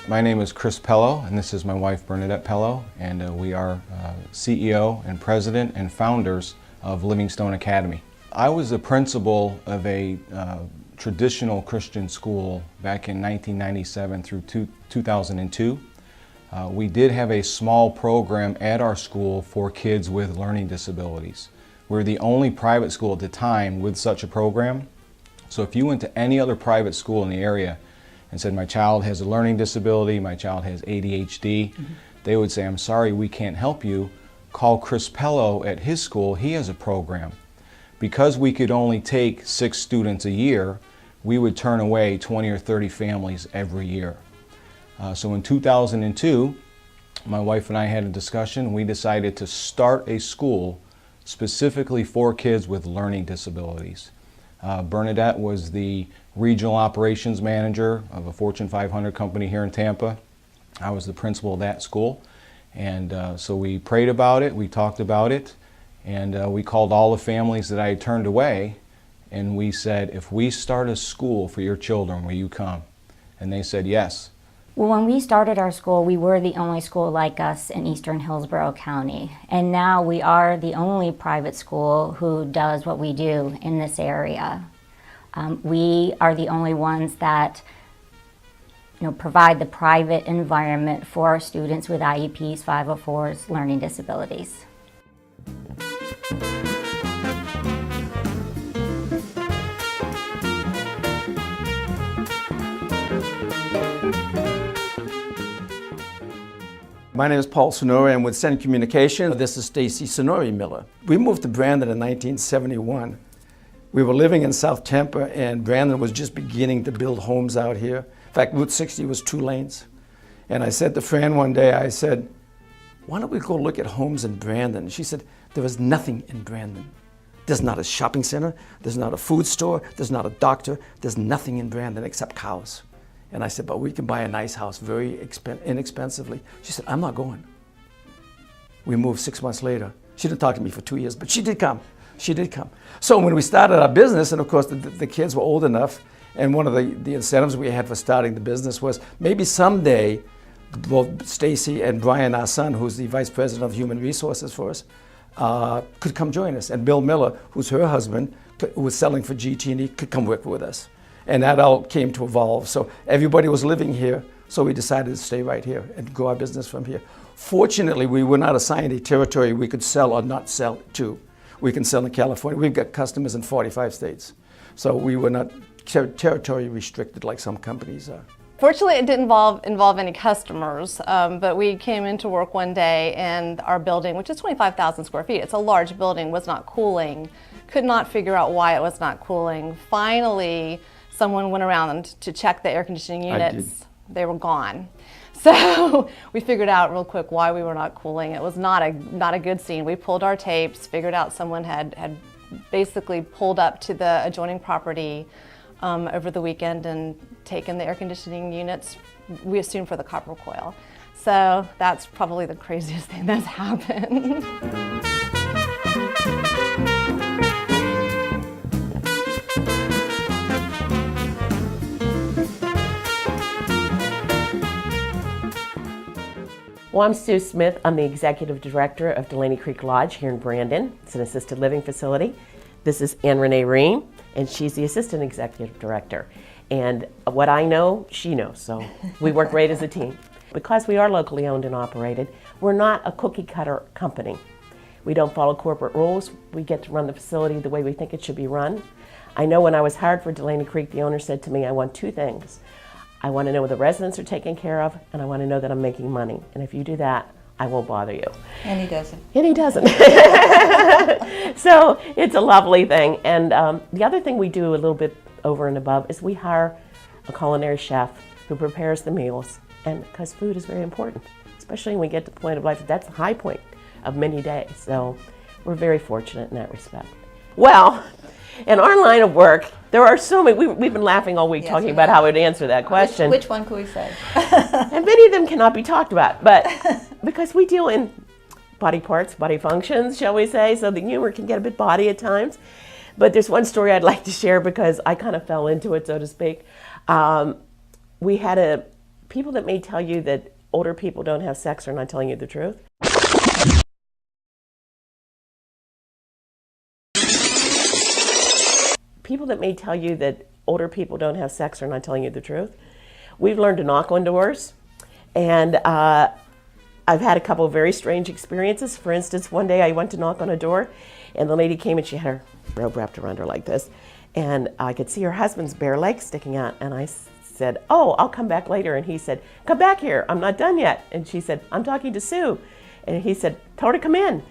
My name is Chris Pello, and this is my wife Bernadette Pello, and we are CEO and President and founders of Livingstone Academy. I was the principal of a traditional Christian school back in 1997 through 2002. We did have a small program at our school for kids with learning disabilities. We were the only private school at the time with such a program. So if you went to any other private school in the area and said, my child has a learning disability, my child has ADHD, they would say, I'm sorry, we can't help you. Call Chris Pello at his school, he has a program. Because we could only take 6 students a year, we would turn away 20 or 30 families every year. So in 2002, my wife and I had a discussion. We decided to start a school specifically for kids with learning disabilities. Bernadette was the regional operations manager of a Fortune 500 company here in Tampa. I was the principal of that school. And so we prayed about it, we talked about it, and we called all the families that I had turned away, and we said, if we start a school for your children, will you come? And they said yes. Well, when we started our school, we were the only school like us in Eastern Hillsborough County. And now we are the only private school who does what we do in this area. We are the only ones that provide the private environment for our students with IEPs, 504s, learning disabilities. My name is Paul Sonori. I'm with Sencommunications. This is Stacy Sonori Miller. We moved to Brandon in 1971. We were living in South Tampa, and Brandon was just beginning to build homes out here. In fact, Route 60 was 2 lanes. And I said to Fran one day, I said, why don't we go look at homes in Brandon? She said, there is nothing in Brandon. There's not a shopping center, there's not a food store, there's not a doctor, there's nothing in Brandon except cows. And I said, but we can buy a nice house very inexpensively. She said, I'm not going. We moved 6 months later. She didn't talk to me for 2 years, but she did come. She did come. So when we started our business, and of course the kids were old enough, and one of the incentives we had for starting the business was maybe someday both Stacy and Brian, our son, who's the vice president of human resources for us, could come join us. And Bill Miller, who's her husband, who was selling for GT&E, could come work with us. And that all came to evolve. So everybody was living here, so we decided to stay right here and grow our business from here. Fortunately, we were not assigned a territory we could sell or not sell to. We can sell in California. We've got customers in 45 states. So we were not territory restricted like some companies are. Fortunately, it didn't involve any customers, but we came into work one day and our building, which is 25,000 square feet, it's a large building, was not cooling. Could not figure out why it was not cooling. Finally, someone went around to check the air conditioning units. They were gone. So we figured out real quick why we were not cooling. It was not a good scene. We pulled our tapes, figured out someone had basically pulled up to the adjoining property over the weekend and taken the air conditioning units, we assume, for the copper coil. So that's probably the craziest thing that's happened. Well, I'm Sue Smith. I'm the Executive Director of Delaney Creek Lodge here in Brandon. It's an assisted living facility. This is Ann Renee Ream, and she's the Assistant Executive Director. And what I know, she knows, so we work great as a team. Because we are locally owned and operated, we're not a cookie cutter company. We don't follow corporate rules. We get to run the facility the way we think it should be run. I know when I was hired for Delaney Creek, the owner said to me, I want 2 things. I want to know the residents are taken care of, and I want to know that I'm making money. And if you do that, I won't bother you. And he doesn't. And he doesn't. So it's a lovely thing. And the other thing we do a little bit over and above is we hire a culinary chef who prepares the meals. And because food is very important, especially when we get to the point of life, that's the high point of many days. So we're very fortunate in that respect. Well, in our line of work, there are so many, we've been laughing all week talking about how we'd answer that question. Which one could we say? And many of them cannot be talked about, but because we deal in body parts, body functions, shall we say, so the humor can get a bit body at times. But there's one story I'd like to share because I kind of fell into it, so to speak. We had a People that may tell you that older people don't have sex are not telling you the truth. People that may tell you that older people don't have sex are not telling you the truth. We've learned to knock on doors, and I've had a couple of very strange experiences. For instance, one day I went to knock on a door, and the lady came and she had her robe wrapped around her like this, and I could see her husband's bare legs sticking out, and I said, "Oh, I'll come back later." And he said, "Come back here, I'm not done yet." And she said, "I'm talking to Sue." And he said, "Tell her to come in."